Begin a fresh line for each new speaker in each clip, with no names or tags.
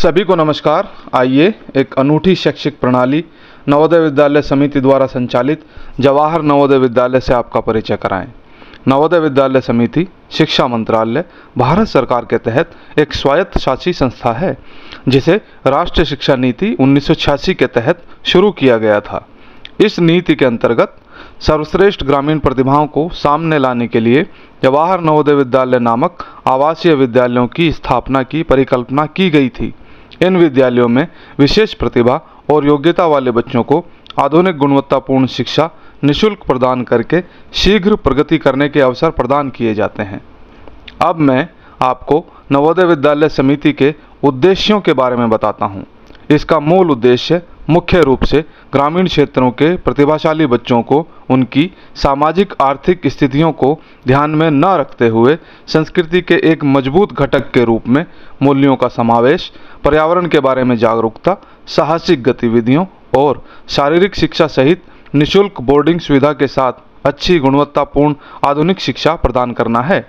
सभी को नमस्कार। आइए एक अनूठी शैक्षिक प्रणाली नवोदय विद्यालय समिति द्वारा संचालित जवाहर नवोदय विद्यालय से आपका परिचय कराएं। नवोदय विद्यालय समिति शिक्षा मंत्रालय भारत सरकार के तहत एक स्वायत्त शासी संस्था है, जिसे राष्ट्रीय शिक्षा नीति 1986 के तहत शुरू किया गया था। इस नीति के अंतर्गत सर्वश्रेष्ठ ग्रामीण प्रतिभाओं को सामने लाने के लिए जवाहर नवोदय विद्यालय नामक आवासीय विद्यालयों की स्थापना की परिकल्पना की गई थी। इन विद्यालयों में विशेष प्रतिभा और योग्यता वाले बच्चों को आधुनिक गुणवत्तापूर्ण शिक्षा निःशुल्क प्रदान करके शीघ्र प्रगति करने के अवसर प्रदान किए जाते हैं। अब मैं आपको नवोदय विद्यालय समिति के उद्देश्यों के बारे में बताता हूँ। इसका मूल उद्देश्य मुख्य रूप से ग्रामीण क्षेत्रों के प्रतिभाशाली बच्चों को उनकी सामाजिक आर्थिक स्थितियों को ध्यान में न रखते हुए संस्कृति के एक मजबूत घटक के रूप में मूल्यों का समावेश, पर्यावरण के बारे में जागरूकता, साहसिक गतिविधियों और शारीरिक शिक्षा सहित निःशुल्क बोर्डिंग सुविधा के साथ अच्छी गुणवत्तापूर्ण आधुनिक शिक्षा प्रदान करना है।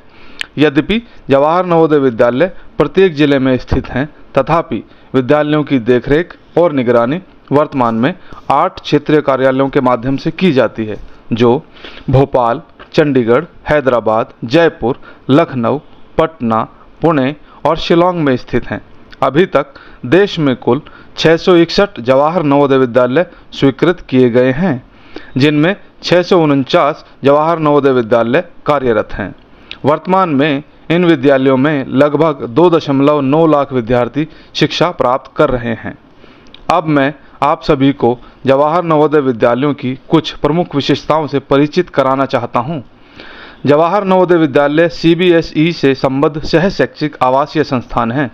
यद्यपि जवाहर नवोदय विद्यालय प्रत्येक जिले में स्थित हैं, तथापि विद्यालयों की देखरेख और निगरानी वर्तमान में 8 क्षेत्रीय कार्यालयों के माध्यम से की जाती है, जो भोपाल, चंडीगढ़, हैदराबाद, जयपुर, लखनऊ, पटना, पुणे और शिलांग में स्थित हैं। अभी तक देश में कुल 661 जवाहर नवोदय विद्यालय स्वीकृत किए गए हैं, जिनमें 649 जवाहर नवोदय विद्यालय कार्यरत हैं। वर्तमान में इन विद्यालयों में लगभग 2.9 लाख विद्यार्थी शिक्षा प्राप्त कर रहे हैं। अब मैं आप सभी को जवाहर नवोदय विद्यालयों की कुछ प्रमुख विशेषताओं से परिचित कराना चाहता हूं। जवाहर नवोदय विद्यालय CBSE से संबद्ध सह शैक्षिक आवासीय संस्थान हैं।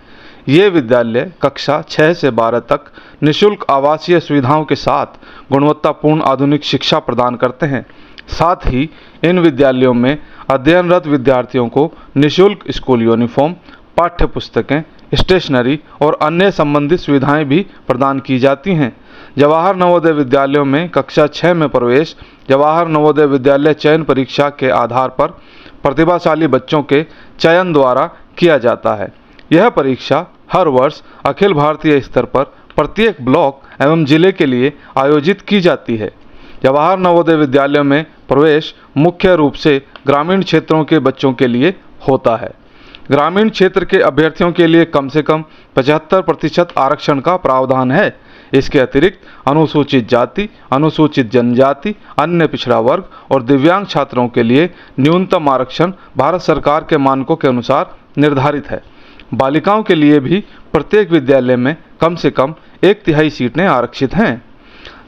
ये विद्यालय कक्षा 6 से 12 तक निःशुल्क आवासीय सुविधाओं के साथ गुणवत्तापूर्ण आधुनिक शिक्षा प्रदान करते हैं। साथ ही इन विद्यालयों में अध्ययनरत विद्यार्थियों को निःशुल्क स्कूल यूनिफॉर्म, पाठ्य पुस्तकें, स्टेशनरी और अन्य संबंधित सुविधाएं भी प्रदान की जाती हैं। जवाहर नवोदय विद्यालयों में कक्षा 6 में प्रवेश जवाहर नवोदय विद्यालय चयन परीक्षा के आधार पर प्रतिभाशाली बच्चों के चयन द्वारा किया जाता है। यह परीक्षा हर वर्ष अखिल भारतीय स्तर पर प्रत्येक ब्लॉक एवं जिले के लिए आयोजित की जाती है। जवाहर नवोदय विद्यालयों में प्रवेश मुख्य रूप से ग्रामीण क्षेत्रों के बच्चों के लिए होता है। ग्रामीण क्षेत्र के अभ्यर्थियों के लिए कम से कम 75% आरक्षण का प्रावधान है। इसके अतिरिक्त अनुसूचित जाति, अनुसूचित जनजाति, अन्य पिछड़ा वर्ग और दिव्यांग छात्रों के लिए न्यूनतम आरक्षण भारत सरकार के मानकों के अनुसार निर्धारित है। बालिकाओं के लिए भी प्रत्येक विद्यालय में कम से कम 1/3 सीटें आरक्षित हैं।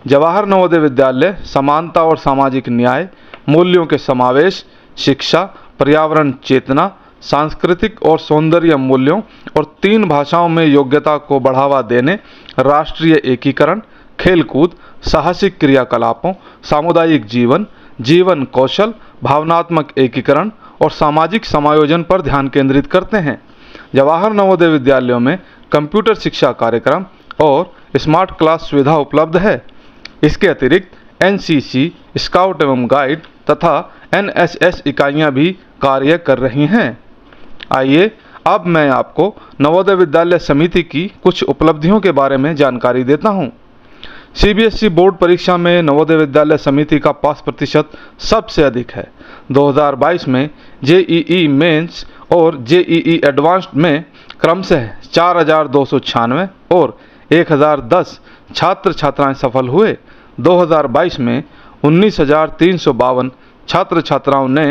जवाहर नवोदय विद्यालय समानता और सामाजिक न्याय, मूल्यों के समावेश, शिक्षा, पर्यावरण चेतना, सांस्कृतिक और सौंदर्य मूल्यों और 3 भाषाओं में योग्यता को बढ़ावा देने, राष्ट्रीय एकीकरण, खेलकूद, साहसिक क्रियाकलापों, सामुदायिक जीवन, जीवन कौशल, भावनात्मक एकीकरण और सामाजिक समायोजन पर ध्यान केंद्रित करते हैं। जवाहर नवोदय विद्यालयों में कंप्यूटर शिक्षा कार्यक्रम और स्मार्ट क्लास सुविधा उपलब्ध है। इसके अतिरिक्त NCC, स्काउट एवं गाइड तथा NSS इकाइयाँ भी कार्य कर रही हैं। आइए अब मैं आपको नवोदय विद्यालय समिति की कुछ उपलब्धियों के बारे में जानकारी देता हूं। CBSE बोर्ड परीक्षा में नवोदय विद्यालय समिति का पास प्रतिशत सबसे अधिक है। 2022 में JEE मेंस और JEE एडवांस्ड में क्रमशः 4296 और 1010 छात्र छात्राएं सफल हुए। 2022 में 19352 छात्र छात्राओं ने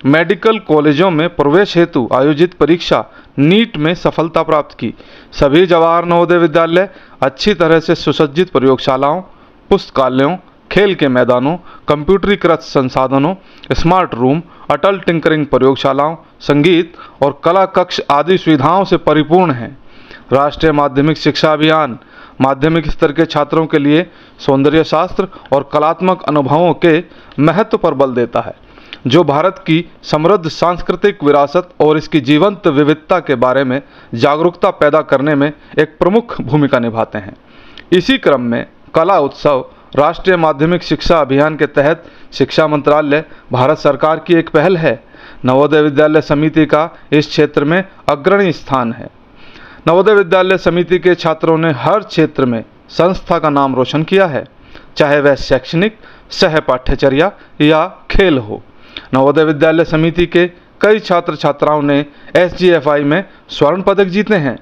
मेडिकल कॉलेजों में प्रवेश हेतु आयोजित परीक्षा नीट में सफलता प्राप्त की। सभी जवाहर नवोदय विद्यालय अच्छी तरह से सुसज्जित प्रयोगशालाओं, पुस्तकालयों, खेल के मैदानों, कंप्यूटरीकृत संसाधनों, स्मार्ट रूम, अटल टिंकरिंग प्रयोगशालाओं, संगीत और कला कक्ष आदि सुविधाओं से परिपूर्ण हैं। राष्ट्रीय माध्यमिक शिक्षा अभियान माध्यमिक स्तर के छात्रों के लिए सौंदर्य शास्त्र और कलात्मक अनुभवों के महत्व पर बल देता है, जो भारत की समृद्ध सांस्कृतिक विरासत और इसकी जीवंत विविधता के बारे में जागरूकता पैदा करने में एक प्रमुख भूमिका निभाते हैं। इसी क्रम में कला उत्सव राष्ट्रीय माध्यमिक शिक्षा अभियान के तहत शिक्षा मंत्रालय भारत सरकार की एक पहल है। नवोदय विद्यालय समिति का इस क्षेत्र में अग्रणी स्थान है। नवोदय विद्यालय समिति के छात्रों ने हर क्षेत्र में संस्था का नाम रोशन किया है, चाहे वह शैक्षणिक, सह पाठ्यचर्या या खेल हो। नवोदय विद्यालय समिति के कई छात्र छात्राओं ने SGFI में स्वर्ण पदक जीते हैं।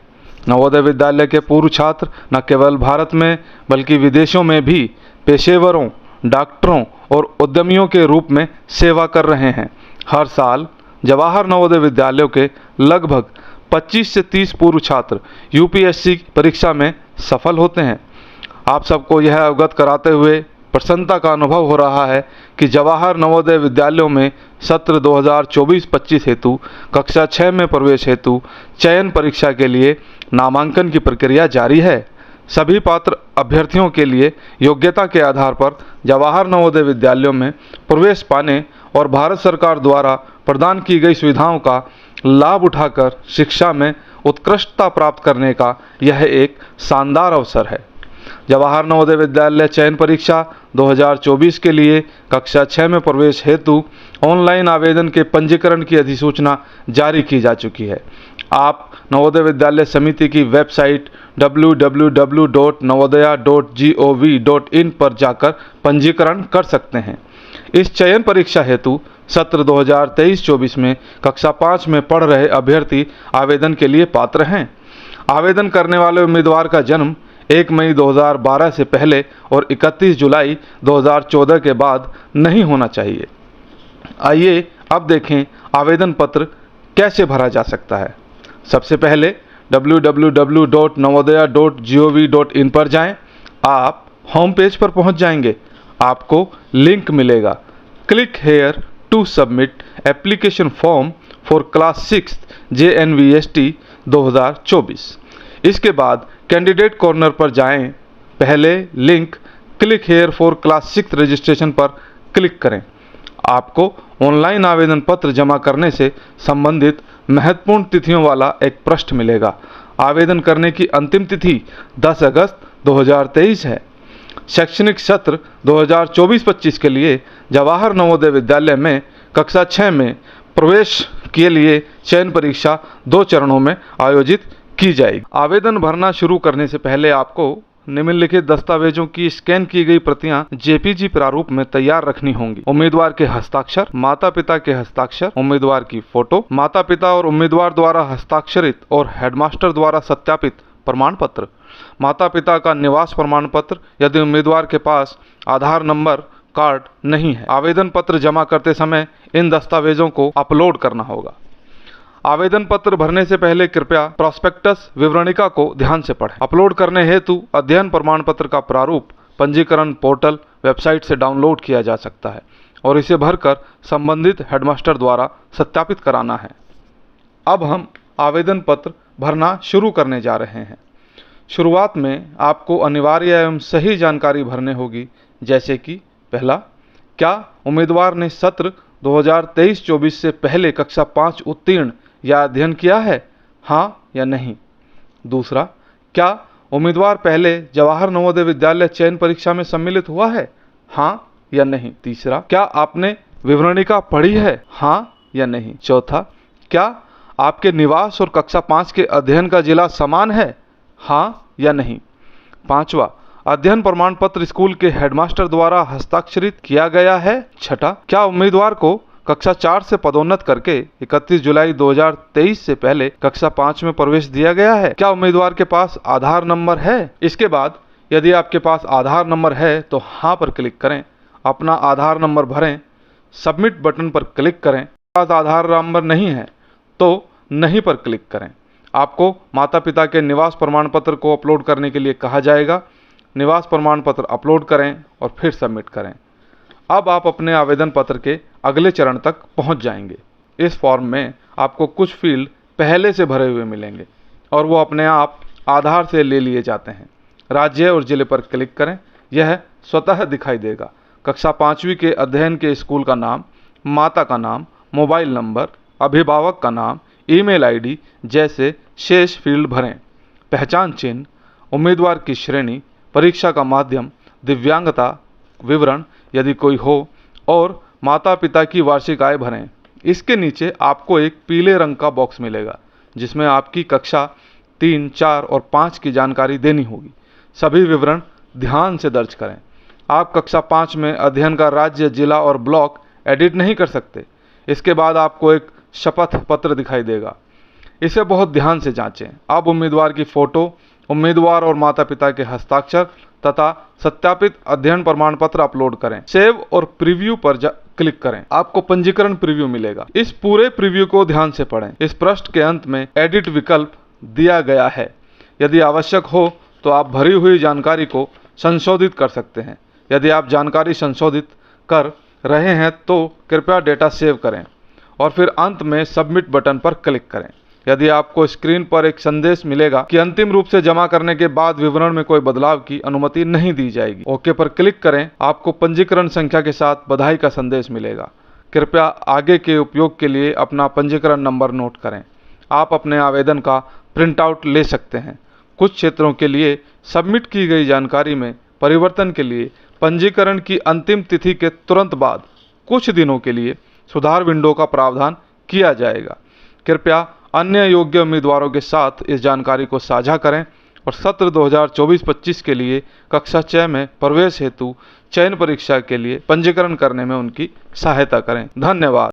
नवोदय विद्यालय के पूर्व छात्र न केवल भारत में बल्कि विदेशों में भी पेशेवरों, डॉक्टरों और उद्यमियों के रूप में सेवा कर रहे हैं। हर साल जवाहर नवोदय विद्यालयों के लगभग 25 से 30 पूर्व छात्र UPSC परीक्षा में सफल होते हैं। आप सबको यह अवगत कराते हुए प्रसन्नता का अनुभव हो रहा है कि जवाहर नवोदय विद्यालयों में सत्र 2024-25 हेतु कक्षा 6 में प्रवेश हेतु चयन परीक्षा के लिए नामांकन की प्रक्रिया जारी है। सभी पात्र अभ्यर्थियों के लिए योग्यता के आधार पर जवाहर नवोदय विद्यालयों में प्रवेश पाने और भारत सरकार द्वारा प्रदान की गई सुविधाओं का लाभ उठाकर शिक्षा में उत्कृष्टता प्राप्त करने का यह एक शानदार अवसर है। जवाहर नवोदय विद्यालय चयन परीक्षा 2024 के लिए कक्षा 6 में प्रवेश हेतु ऑनलाइन आवेदन के पंजीकरण की अधिसूचना जारी की जा चुकी है। आप नवोदय विद्यालय समिति की वेबसाइट www.navodaya.gov.in पर जाकर पंजीकरण कर सकते हैं। इस चयन परीक्षा हेतु सत्र 2023-24 में कक्षा 5 में पढ़ रहे अभ्यर्थी आवेदन के लिए पात्र हैं। आवेदन करने वाले उम्मीदवार का जन्म 1 मई 2012 से पहले और 31 जुलाई 2014 के बाद नहीं होना चाहिए। आइए अब देखें आवेदन पत्र कैसे भरा जा सकता है। सबसे पहले www.navodaya.gov.in पर जाएं। आप होम पेज पर पहुंच जाएंगे। आपको लिंक मिलेगा, click here to submit application form for class 6 JNVST 2024। इसके बाद कैंडिडेट कॉर्नर पर जाएं। पहले link click here for class 6 registration पर क्लिक करें। आपको ऑनलाइन आवेदन पत्र जमा करने से संबंधित महत्वपूर्ण तिथियों वाला एक पृष्ठ मिलेगा। आवेदन करने की अंतिम तिथि 10 अगस्त 2023 है। शैक्षणिक सत्र 2024-25 के लिए जवाहर नवोदय विद्यालय में कक्षा 6 में प्रवेश के लिए चयन परीक्षा 2 चरणों में आयोजित की जाएगी। आवेदन भरना शुरू करने से पहले आपको निम्नलिखित दस्तावेजों की स्कैन की गई प्रतियां JPG प्रारूप में तैयार रखनी होंगी। उम्मीदवार के हस्ताक्षर, माता पिता के हस्ताक्षर, उम्मीदवार की फोटो, माता पिता और उम्मीदवार द्वारा हस्ताक्षरित और हेडमास्टर द्वारा सत्यापित प्रमाण पत्र, माता पिता का निवास प्रमाण पत्र यदि उम्मीदवार के पास आधार नंबर कार्ड नहीं है। आवेदन पत्र जमा करते समय इन दस्तावेजों को अपलोड करना होगा। आवेदन पत्र भरने से पहले कृपया प्रॉस्पेक्टस विवरणिका को ध्यान से पढ़ें। अपलोड करने हेतु अध्ययन प्रमाण पत्र का प्रारूप पंजीकरण पोर्टल वेबसाइट से डाउनलोड किया जा सकता है और इसे भरकर संबंधित हेडमास्टर द्वारा सत्यापित कराना है। अब हम आवेदन पत्र भरना शुरू करने जा रहे हैं। शुरुआत में आपको अनिवार्य एवं सही जानकारी भरने होगी, जैसे कि पहला, क्या उम्मीदवार ने सत्र 2023-24 से पहले कक्षा 5 उत्तीर्ण या अध्ययन किया है, हाँ या नहीं। दूसरा, क्या उम्मीदवार पहले जवाहर नवोदय विद्यालय चयन परीक्षा में सम्मिलित हुआ है, हाँ या नहीं। तीसरा, क्या आपने विवरणिका पढ़ी है, हाँ या नहीं। चौथा, क्या आपके निवास और कक्षा 5 के अध्ययन का जिला समान है, हाँ या नहीं। पांचवा, अध्ययन प्रमाण पत्र स्कूल के हेडमास्टर द्वारा हस्ताक्षरित किया गया है। छठा, क्या उम्मीदवार को कक्षा 4 से पदोन्नत करके 31 जुलाई 2023 से पहले कक्षा 5 में प्रवेश दिया गया है। क्या उम्मीदवार के पास आधार नंबर है। इसके बाद यदि आपके पास आधार नंबर है तो हाँ पर क्लिक करें, अपना आधार नंबर भरें, सबमिट बटन पर क्लिक करें। पास आधार नंबर नहीं है तो नहीं पर क्लिक करें। आपको माता पिता के निवास प्रमाण पत्र को अपलोड करने के लिए कहा जाएगा। निवास प्रमाण पत्र अपलोड करें और फिर सबमिट करें। अब आप अपने आवेदन पत्र के अगले चरण तक पहुंच जाएंगे। इस फॉर्म में आपको कुछ फील्ड पहले से भरे हुए मिलेंगे और वो अपने आप आधार से ले लिए जाते हैं। राज्य और जिले पर क्लिक करें, यह स्वतः दिखाई देगा। कक्षा 5वीं के अध्ययन के स्कूल का नाम, माता का नाम, मोबाइल नंबर, अभिभावक का नाम, ईमेल आईडी जैसे शेष फील्ड भरें। पहचान चिन्ह, उम्मीदवार की श्रेणी, परीक्षा का माध्यम, दिव्यांगता विवरण यदि कोई हो और माता पिता की वार्षिक आय भरें। इसके नीचे आपको एक पीले रंग का बॉक्स मिलेगा जिसमें आपकी कक्षा 3, 4 और 5 की जानकारी देनी होगी। सभी विवरण ध्यान से दर्ज करें। आप कक्षा 5 में अध्ययन का राज्य, जिला और ब्लॉक एडिट नहीं कर सकते। इसके बाद आपको एक शपथ पत्र दिखाई देगा, इसे बहुत ध्यान से जांचें। अब उम्मीदवार की फोटो, उम्मीदवार और माता पिता के हस्ताक्षर तथा सत्यापित अध्ययन प्रमाण पत्र अपलोड करें। सेव और प्रीव्यू पर क्लिक करें। आपको पंजीकरण प्रीव्यू मिलेगा। इस पूरे प्रीव्यू को ध्यान से पढ़ें। इस पृष्ठ के अंत में एडिट विकल्प दिया गया है। यदि आवश्यक हो तो आप भरी हुई जानकारी को संशोधित कर सकते हैं। यदि आप जानकारी संशोधित कर रहे हैं तो कृपया डेटा सेव करें और फिर अंत में सबमिट बटन पर क्लिक करें। यदि आपको स्क्रीन पर एक संदेश मिलेगा कि अंतिम रूप से जमा करने के बाद विवरण में कोई बदलाव की अनुमति नहीं दी जाएगी, ओके पर क्लिक करें। आपको पंजीकरण संख्या के साथ बधाई का संदेश मिलेगा। कृपया आगे के उपयोग के लिए अपना पंजीकरण नंबर नोट करें। आप अपने आवेदन का प्रिंट आउट ले सकते हैं। कुछ क्षेत्रों के लिए सबमिट की गई जानकारी में परिवर्तन के लिए पंजीकरण की अंतिम तिथि के तुरंत बाद कुछ दिनों के लिए सुधार विंडो का प्रावधान किया जाएगा। कृपया अन्य योग्य उम्मीदवारों के साथ इस जानकारी को साझा करें और सत्र 2024-25 के लिए कक्षा 6 में प्रवेश हेतु चयन परीक्षा के लिए पंजीकरण करने में उनकी सहायता करें। धन्यवाद।